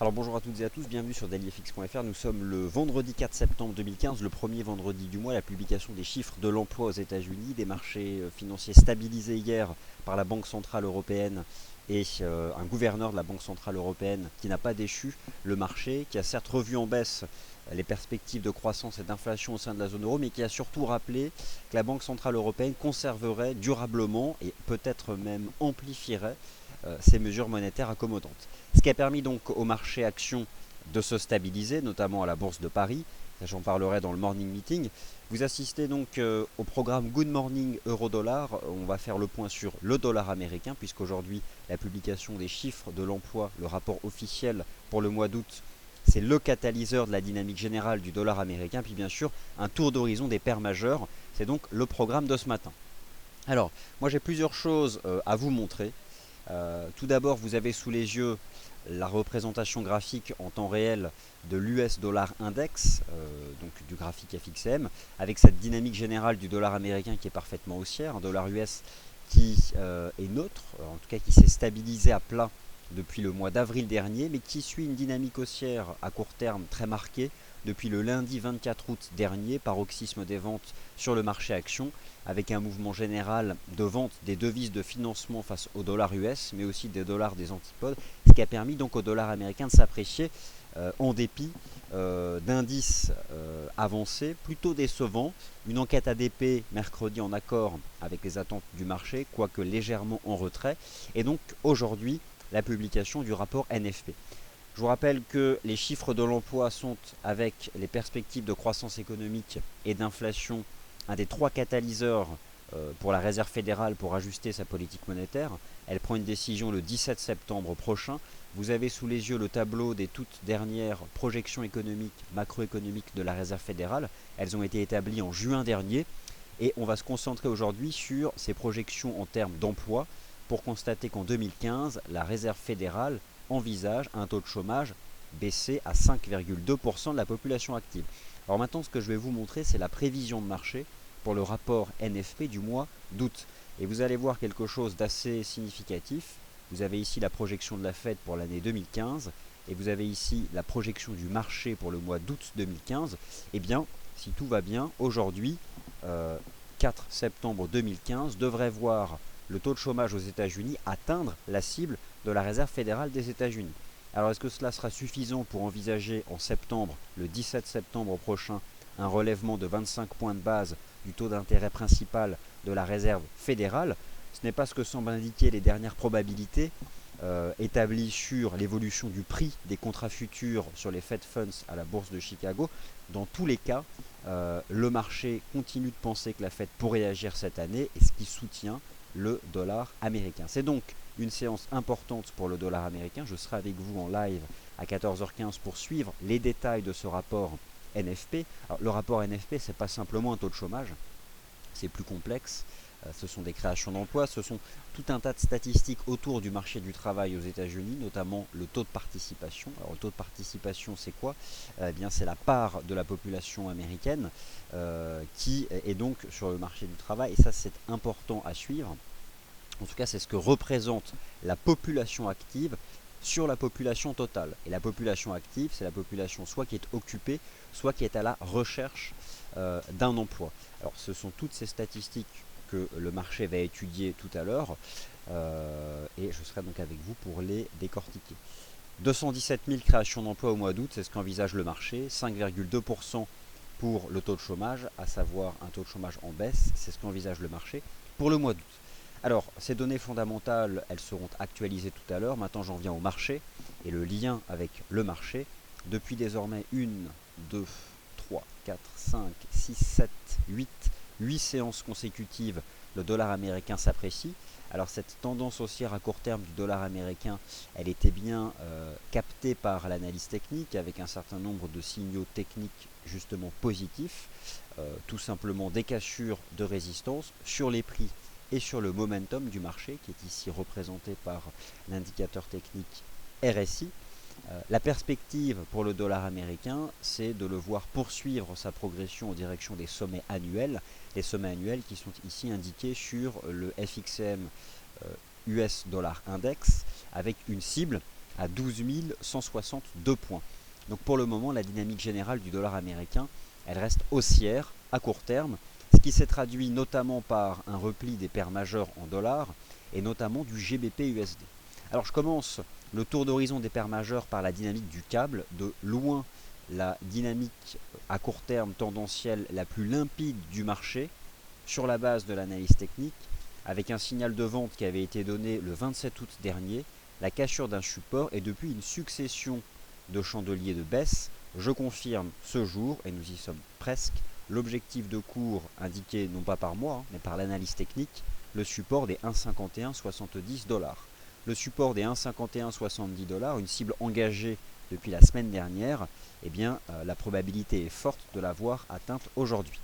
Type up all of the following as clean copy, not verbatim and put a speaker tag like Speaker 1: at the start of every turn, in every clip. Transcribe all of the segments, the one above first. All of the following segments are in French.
Speaker 1: Alors bonjour à toutes et à tous, bienvenue sur dailyfx.fr. Nous sommes le vendredi 4 septembre 2015, le premier vendredi du mois, la publication des chiffres de l'emploi aux États-Unis, des marchés financiers stabilisés hier par la Banque Centrale Européenne et un gouverneur de la Banque Centrale Européenne qui n'a pas déchu le marché, qui a certes revu en baisse les perspectives de croissance et d'inflation au sein de la zone euro, mais qui a surtout rappelé que la Banque Centrale Européenne conserverait durablement et peut-être même amplifierait ces mesures monétaires accommodantes. Ce qui a permis donc au marché actions de se stabiliser, notamment à la Bourse de Paris. J'en parlerai dans le morning meeting. Vous assistez donc au programme Good Morning Euro-Dollar. On va faire le point sur le dollar américain, puisqu'aujourd'hui, la publication des chiffres de l'emploi, le rapport officiel pour le mois d'août, c'est le catalyseur de la dynamique générale du dollar américain. Puis bien sûr, un tour d'horizon des paires majeures. C'est donc le programme de ce matin. Alors, moi j'ai plusieurs choses à vous montrer. Tout d'abord, vous avez sous les yeux la représentation graphique en temps réel de l'US Dollar Index, donc du graphique FXM, avec cette dynamique générale du dollar américain qui est parfaitement haussière, un dollar US qui est neutre, en tout cas qui s'est stabilisé à plat depuis le mois d'avril dernier, mais qui suit une dynamique haussière à court terme très marquée depuis le lundi 24 août dernier, paroxysme des ventes sur le marché actions, avec un mouvement général de vente des devises de financement face au dollar US, mais aussi des dollars des antipodes, ce qui a permis donc au dollar américain de s'apprécier en dépit d'indices avancés plutôt décevants. Une enquête ADP mercredi en accord avec les attentes du marché, quoique légèrement en retrait, et donc aujourd'hui la publication du rapport NFP. Je vous rappelle que les chiffres de l'emploi sont, avec les perspectives de croissance économique et d'inflation, un des trois catalyseurs pour la Réserve fédérale pour ajuster sa politique monétaire. Elle prend une décision le 17 septembre prochain. Vous avez sous les yeux le tableau des toutes dernières projections économiques, macroéconomiques de la Réserve fédérale. Elles ont été établies en juin dernier. Et on va se concentrer aujourd'hui sur ces projections en termes d'emploi pour constater qu'en 2015, la Réserve fédérale envisage un taux de chômage baissé à 5,2% de la population active. Alors maintenant, ce que je vais vous montrer, c'est la prévision de marché pour le rapport NFP du mois d'août. Et vous allez voir quelque chose d'assez significatif. Vous avez ici la projection de la Fed pour l'année 2015 et vous avez ici la projection du marché pour le mois d'août 2015. Eh bien, si tout va bien, aujourd'hui, 4 septembre 2015, devrait voir le taux de chômage aux États-Unis atteindre la cible de la Réserve fédérale des États-Unis. Alors est-ce que cela sera suffisant pour envisager en septembre, le 17 septembre prochain, un relèvement de 25 points de base du taux d'intérêt principal de la Réserve fédérale? Ce n'est pas ce que semblent indiquer les dernières probabilités établies sur l'évolution du prix des contrats futurs sur les Fed Funds à la bourse de Chicago. Dans tous les cas, le marché continue de penser que la Fed pourrait agir cette année, et ce qui soutient le dollar américain. C'est donc une séance importante pour le dollar américain. Je serai avec vous en live à 14h15 pour suivre les détails de ce rapport NFP. Alors, le rapport NFP, ce n'est pas simplement un taux de chômage, c'est plus complexe. Ce sont des créations d'emplois, ce sont tout un tas de statistiques autour du marché du travail aux États-Unis, notamment le taux de participation. Alors le taux de participation, c'est quoi? Eh bien, c'est la part de la population américaine qui est donc sur le marché du travail, et ça c'est important à suivre. En tout cas, c'est ce que représente la population active sur la population totale. Et la population active, c'est la population soit qui est occupée, soit qui est à la recherche d'un emploi. Alors, ce sont toutes ces statistiques que le marché va étudier tout à l'heure, et je serai donc avec vous pour les décortiquer. 217 000 créations d'emplois au mois d'août, c'est ce qu'envisage le marché, 5,2% pour le taux de chômage, à savoir un taux de chômage en baisse, c'est ce qu'envisage le marché pour le mois d'août. Alors, ces données fondamentales, elles seront actualisées tout à l'heure. Maintenant, j'en viens au marché et le lien avec le marché. Depuis désormais 1, 2, 3, 4, 5, 6, 7, 8 séances consécutives, le dollar américain s'apprécie. Alors cette tendance haussière à court terme du dollar américain, elle était bien captée par l'analyse technique avec un certain nombre de signaux techniques justement positifs, tout simplement des cassures de résistance sur les prix et sur le momentum du marché qui est ici représenté par l'indicateur technique RSI. La perspective pour le dollar américain, c'est de le voir poursuivre sa progression en direction des sommets annuels, les sommets annuels qui sont ici indiqués sur le FXM US Dollar Index, avec une cible à 12 162 points. Donc pour le moment, la dynamique générale du dollar américain, elle reste haussière à court terme, ce qui s'est traduit notamment par un repli des paires majeures en dollars et notamment du GBP-USD. Alors je commence le tour d'horizon des paires majeures par la dynamique du câble, de loin la dynamique à court terme tendancielle la plus limpide du marché sur la base de l'analyse technique, avec un signal de vente qui avait été donné le 27 août dernier, la cassure d'un support et depuis une succession de chandeliers de baisse, je confirme ce jour, et nous y sommes presque, l'objectif de cours indiqué non pas par moi, mais par l'analyse technique, le support des 1,5170 $. Le support des 1,5170 $, une cible engagée depuis la semaine dernière, eh bien, la probabilité est forte de l'avoir atteinte aujourd'hui.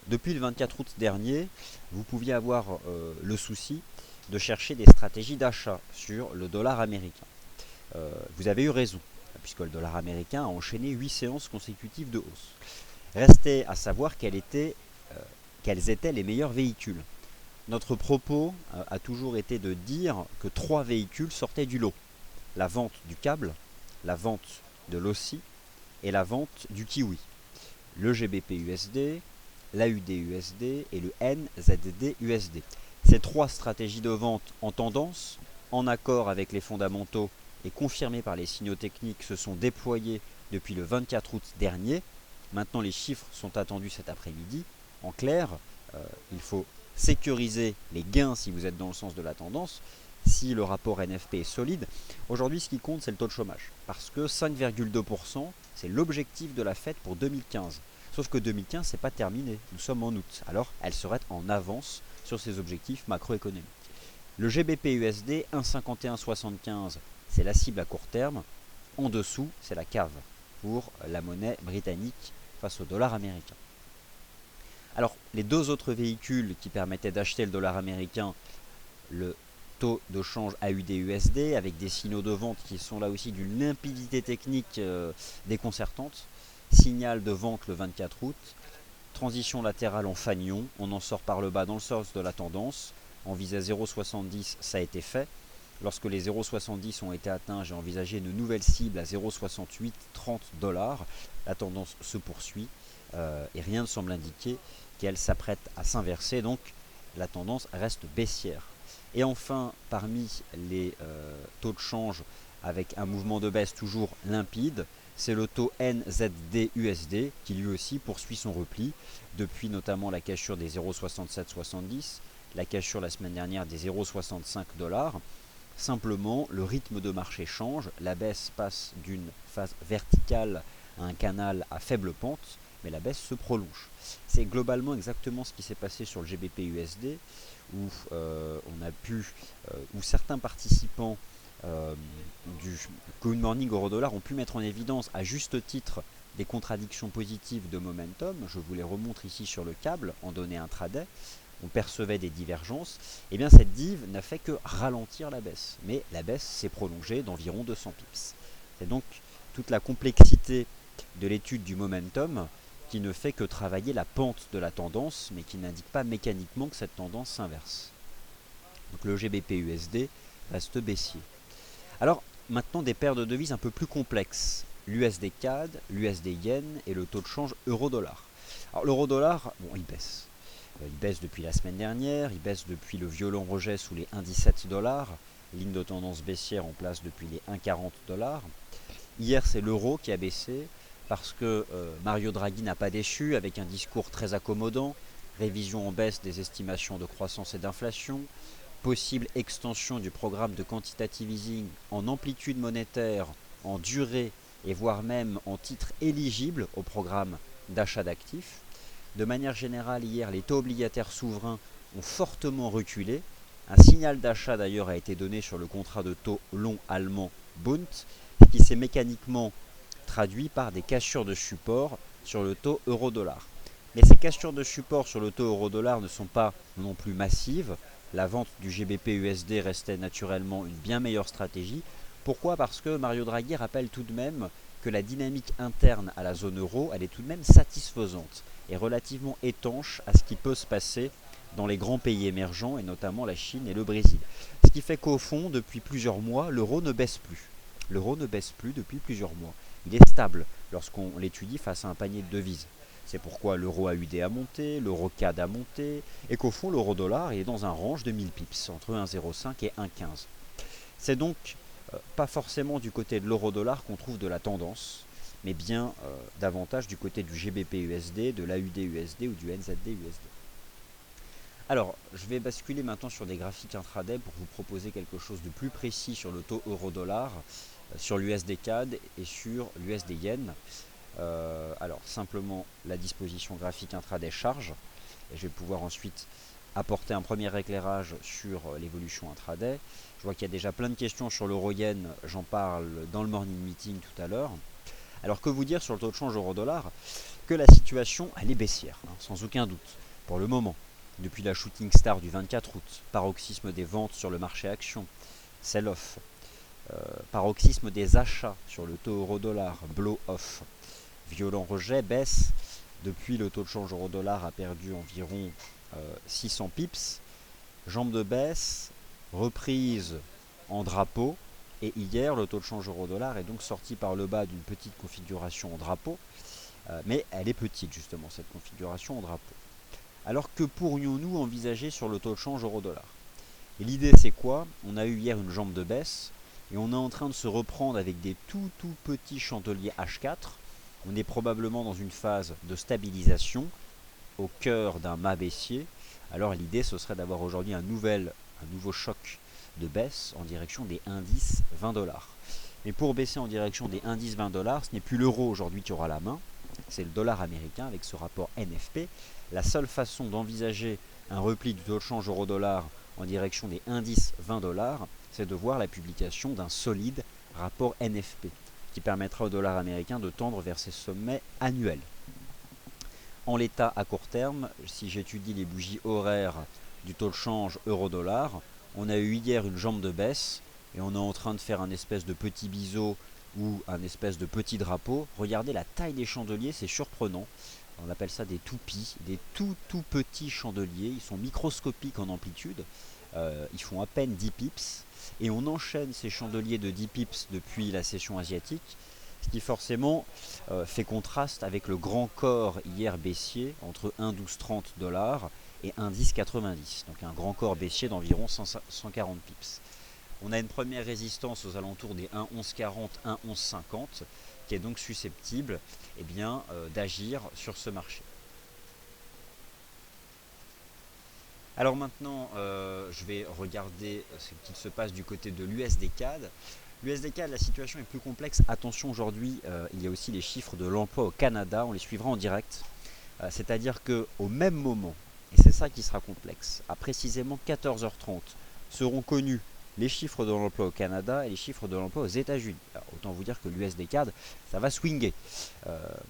Speaker 1: Depuis le 24 août dernier, vous pouviez avoir le souci de chercher des stratégies d'achat sur le dollar américain. Vous avez eu raison, puisque le dollar américain a enchaîné 8 séances consécutives de hausse. Restait à savoir quels étaient les meilleurs véhicules. Notre propos a toujours été de dire que 3 véhicules sortaient du lot. La vente du câble, la vente de l'OSI et la vente du kiwi. Le GBP-USD, l'AUD-USD et le NZD-USD. Ces 3 stratégies de vente en tendance, en accord avec les fondamentaux et confirmées par les signaux techniques, se sont déployées depuis le 24 août dernier. Maintenant, les chiffres sont attendus cet après-midi. En clair, il faut sécuriser les gains si vous êtes dans le sens de la tendance, si le rapport NFP est solide. Aujourd'hui, ce qui compte, c'est le taux de chômage. Parce que 5,2%, c'est l'objectif de la Fed pour 2015. Sauf que 2015, c'est pas terminé. Nous sommes en août. Alors, elle serait en avance sur ses objectifs macroéconomiques. Le GBP-USD, 1,5175, c'est la cible à court terme. En dessous, c'est la cave pour la monnaie britannique face au dollar américain. Alors, les 2 autres véhicules qui permettaient d'acheter le dollar américain, le taux de change AUD-USD, avec des signaux de vente qui sont là aussi d'une limpidité technique déconcertante. Signal de vente le 24 août. Transition latérale en fanion. On en sort par le bas dans le sens de la tendance. On visait 0,70, ça a été fait. Lorsque les 0,70 ont été atteints, j'ai envisagé une nouvelle cible à 0,6830 $. La tendance se poursuit et rien ne semble indiquer qu'elle s'apprête à s'inverser. Donc la tendance reste baissière. Et enfin, parmi les taux de change avec un mouvement de baisse toujours limpide, c'est le taux NZD-USD qui lui aussi poursuit son repli depuis notamment la cassure des 0,6770, la cassure la semaine dernière des 0,65 $. Simplement, le rythme de marché change, la baisse passe d'une phase verticale à un canal à faible pente, mais la baisse se prolonge. C'est globalement exactement ce qui s'est passé sur le GBP-USD, où où certains participants du Good Morning Euro-Dollar ont pu mettre en évidence à juste titre des contradictions positives de momentum. Je vous les remontre ici sur le câble en données intraday. On percevait des divergences. Et bien cette div n'a fait que ralentir la baisse. Mais la baisse s'est prolongée d'environ 200 pips. C'est donc toute la complexité de l'étude du momentum qui ne fait que travailler la pente de la tendance, mais qui n'indique pas mécaniquement que cette tendance s'inverse. Donc le GBP-USD reste baissier. Alors maintenant des paires de devises un peu plus complexes. L'USD CAD, l'USD Yen et le taux de change euro-dollar. Alors l'euro-dollar, bon, il baisse. Il baisse depuis la semaine dernière, il baisse depuis le violent rejet sous les 1,17 $, ligne de tendance baissière en place depuis les 1,40 $. Hier, c'est l'euro qui a baissé parce que Mario Draghi n'a pas déçu avec un discours très accommodant, révision en baisse des estimations de croissance et d'inflation, possible extension du programme de quantitative easing en amplitude monétaire, en durée et voire même en titre éligible au programme d'achat d'actifs. De manière générale, hier, les taux obligataires souverains ont fortement reculé. Un signal d'achat d'ailleurs a été donné sur le contrat de taux long allemand Bund, qui s'est mécaniquement traduit par des cassures de support sur le taux euro-dollar. Mais ces cassures de support sur le taux euro-dollar ne sont pas non plus massives. La vente du GBP-USD restait naturellement une bien meilleure stratégie. Pourquoi? Parce que Mario Draghi rappelle tout de même que la dynamique interne à la zone euro, elle est tout de même satisfaisante et relativement étanche à ce qui peut se passer dans les grands pays émergents et notamment la Chine et le Brésil. Ce qui fait qu'au fond, depuis plusieurs mois, l'euro ne baisse plus. L'euro ne baisse plus depuis plusieurs mois. Il est stable lorsqu'on l'étudie face à un panier de devises. C'est pourquoi l'euro AUD a monté, l'euro CAD a monté, et qu'au fond, l'euro dollar est dans un range de 1000 pips, entre 1,05 et 1,15. C'est donc pas forcément du côté de l'euro dollar qu'on trouve de la tendance, mais bien davantage du côté du GBP USD, de l'AUD USD ou du NZD USD. Alors, je vais basculer maintenant sur des graphiques intraday pour vous proposer quelque chose de plus précis sur le taux euro-dollar, sur l'USD CAD et sur l'USD Yen. Alors, simplement, la disposition graphique intraday charge, et je vais pouvoir ensuite apporter un premier éclairage sur l'évolution intraday. Je vois qu'il y a déjà plein de questions sur l'euro-yen, j'en parle dans le morning meeting tout à l'heure. Alors, que vous dire sur le taux de change euro-dollar? Que la situation, elle est baissière, sans aucun doute, pour le moment. Depuis la shooting star du 24 août, paroxysme des ventes sur le marché action, sell-off, paroxysme des achats sur le taux euro-dollar, blow-off, violent rejet, baisse. Depuis, le taux de change euro-dollar a perdu environ 600 pips, jambe de baisse, reprise en drapeau, et hier, le taux de change euro-dollar est donc sorti par le bas d'une petite configuration en drapeau, mais elle est petite justement, cette configuration en drapeau. Alors que pourrions-nous envisager sur le taux de change euro-dollar? Et l'idée c'est quoi? On a eu hier une jambe de baisse et on est en train de se reprendre avec des tout petits chandeliers H4. On est probablement dans une phase de stabilisation au cœur d'un mât baissier. Alors l'idée ce serait d'avoir aujourd'hui un nouveau choc de baisse en direction des indices 20 $. Mais pour baisser en direction des indices 20 $, ce n'est plus l'euro aujourd'hui qui aura la main, c'est le dollar américain avec ce rapport NFP. La seule façon d'envisager un repli du taux de change euro-dollar en direction des indices 20 $, c'est de voir la publication d'un solide rapport NFP qui permettra au dollar américain de tendre vers ses sommets annuels. En l'état à court terme, si j'étudie les bougies horaires du taux de change euro-dollar, on a eu hier une jambe de baisse et on est en train de faire un espèce de petit biseau ou un espèce de petit drapeau. Regardez la taille des chandeliers, c'est surprenant. On appelle ça des toupies, des tout petits chandeliers. Ils sont microscopiques en amplitude. Ils font à peine 10 pips. Et on enchaîne ces chandeliers de 10 pips depuis la session asiatique. Ce qui forcément fait contraste avec le grand corps hier baissier entre 1,1230 $ et 1,1090. Donc un grand corps baissier d'environ 140 pips. On a une première résistance aux alentours des 1,1140, 1,1150 qui est donc susceptible d'agir sur ce marché. Alors maintenant, je vais regarder ce qu'il se passe du côté de l'USD CAD. L'USD CAD, la situation est plus complexe. Attention, aujourd'hui, il y a aussi les chiffres de l'emploi au Canada. On les suivra en direct. C'est-à-dire qu'au même moment, et c'est ça qui sera complexe, à précisément 14h30, seront connus les chiffres de l'emploi au Canada et les chiffres de l'emploi aux États-Unis. Autant vous dire que l'USD CAD, ça va swinguer.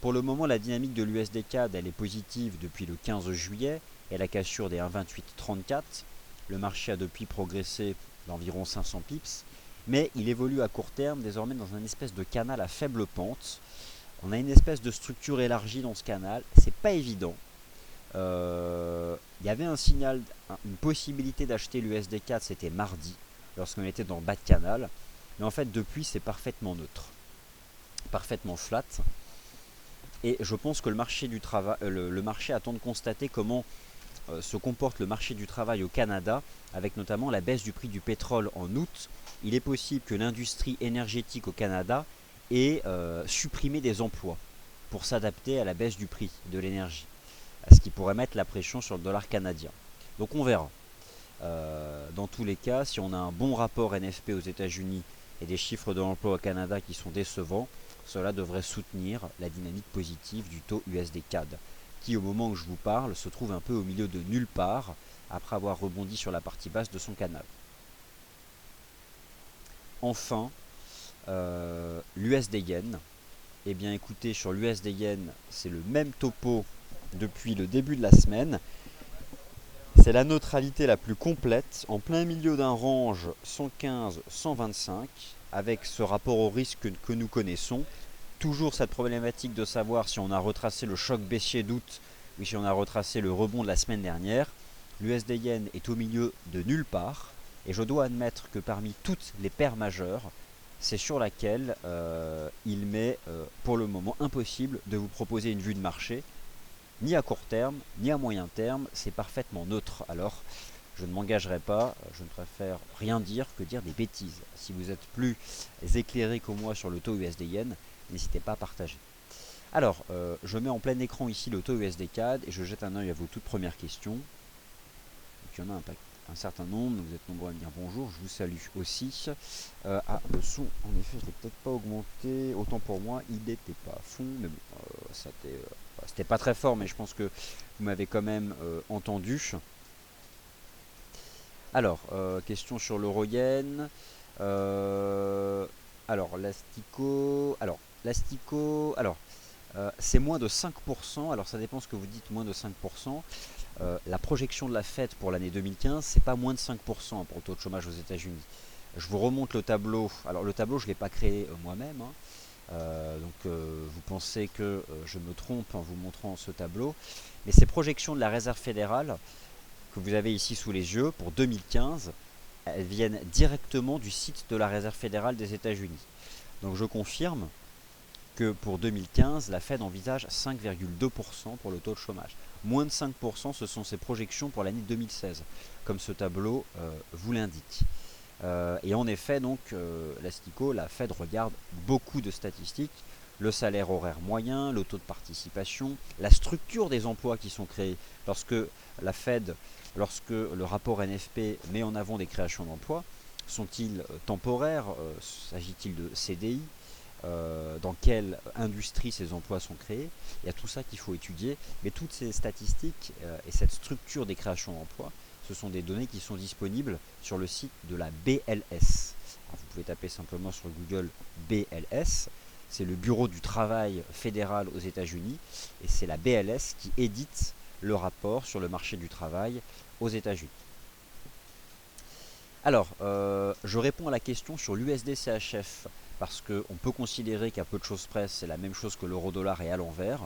Speaker 1: Pour le moment, la dynamique de l'USD CAD, elle est positive depuis le 15 juillet et la cassure des 1,2834. Le marché a depuis progressé d'environ 500 pips, mais il évolue à court terme désormais dans un espèce de canal à faible pente. On a une espèce de structure élargie dans ce canal, c'est pas évident. Il y avait un signal, une possibilité d'acheter l'USD CAD, c'était mardi, lorsqu'on était dans le bas de canal. Mais en fait, depuis, c'est parfaitement neutre, parfaitement flat. Et je pense que le marché du travail, le marché attend de constater comment se comporte le marché du travail au Canada, avec notamment la baisse du prix du pétrole en août. Il est possible que l'industrie énergétique au Canada ait supprimé des emplois pour s'adapter à la baisse du prix de l'énergie, ce qui pourrait mettre la pression sur le dollar canadien. Donc on verra. Dans tous les cas, si on a un bon rapport NFP aux États-Unis et des chiffres de l'emploi au Canada qui sont décevants, cela devrait soutenir la dynamique positive du taux USD CAD, qui au moment où je vous parle se trouve un peu au milieu de nulle part, après avoir rebondi sur la partie basse de son canal. Enfin, l'USD Yen. Eh bien écoutez, sur l'USD Yen, c'est le même topo depuis le début de la semaine. C'est la neutralité la plus complète, en plein milieu d'un range 115-125, avec ce rapport au risque que nous connaissons. Toujours cette problématique de savoir si on a retracé le choc baissier d'août ou si on a retracé le rebond de la semaine dernière. L'USD Yen est au milieu de nulle part. Et je dois admettre que parmi toutes les paires majeures, c'est sur laquelle il m'est pour le moment impossible de vous proposer une vue de marché, ni à court terme, ni à moyen terme, c'est parfaitement neutre. Alors, je ne m'engagerai pas, je ne préfère rien dire que dire des bêtises. Si vous êtes plus éclairé que moi sur le taux USD-Yen, n'hésitez pas à partager. Alors, je mets en plein écran ici le taux USD-CAD et je jette un œil à vos toutes premières questions. Donc, il y en a un certain nombre, vous êtes nombreux à me dire bonjour, je vous salue aussi. Le son, en effet, je ne l'ai peut-être pas augmenté, autant pour moi, il n'était pas à fond, mais bon, c'était pas très fort, mais je pense que vous m'avez quand même entendu. Alors, question sur l'euro-yen. Alors, l'astico, c'est moins de 5%. Alors, ça dépend ce que vous dites, moins de 5%. La projection de la Fed pour l'année 2015, c'est pas moins de 5% pour le taux de chômage aux États-Unis. Je vous remonte le tableau. Alors, le tableau, je ne l'ai pas créé moi-même. Vous pensez que je me trompe en vous montrant ce tableau. Mais ces projections de la Réserve fédérale que vous avez ici sous les yeux pour 2015, elles viennent directement du site de la Réserve fédérale des États-Unis. Donc je confirme que pour 2015, la Fed envisage 5,2% pour le taux de chômage. Moins de 5%, ce sont ses projections pour l'année 2016, comme ce tableau vous l'indique. Et en effet, donc, l'Astico, la Fed regarde beaucoup de statistiques, le salaire horaire moyen, le taux de participation, la structure des emplois qui sont créés. Lorsque le rapport NFP met en avant des créations d'emplois, sont-ils temporaires? S'agit-il de CDI? Dans quelle industrie ces emplois sont créés? Il y a tout ça qu'il faut étudier, mais toutes ces statistiques et cette structure des créations d'emplois, ce sont des données qui sont disponibles sur le site de la BLS. Alors vous pouvez taper simplement sur Google BLS, c'est le Bureau du travail fédéral aux États-Unis, et c'est la BLS qui édite le rapport sur le marché du travail aux États-Unis. Alors, je réponds à la question sur l'USD-CHF, parce qu'on peut considérer qu'à peu de choses près, c'est la même chose que l'euro-dollar et à l'envers.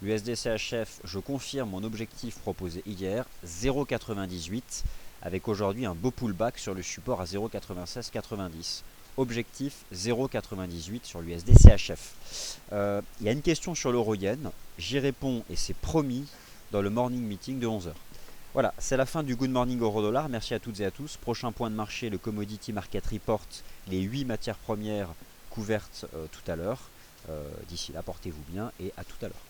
Speaker 1: L'USD-CHF, je confirme mon objectif proposé hier, 0,98, avec aujourd'hui un beau pullback sur le support à 0,9690. Objectif 0,98 sur l'USD-CHF. Il y a une question sur l'euro-yen, j'y réponds et c'est promis dans le morning meeting de 11h. Voilà, c'est la fin du Good Morning Euro-Dollar. Merci à toutes et à tous. Prochain point de marché, le Commodity Market Report, les 8 matières premières couvertes tout à l'heure. D'ici là, portez-vous bien et à tout à l'heure.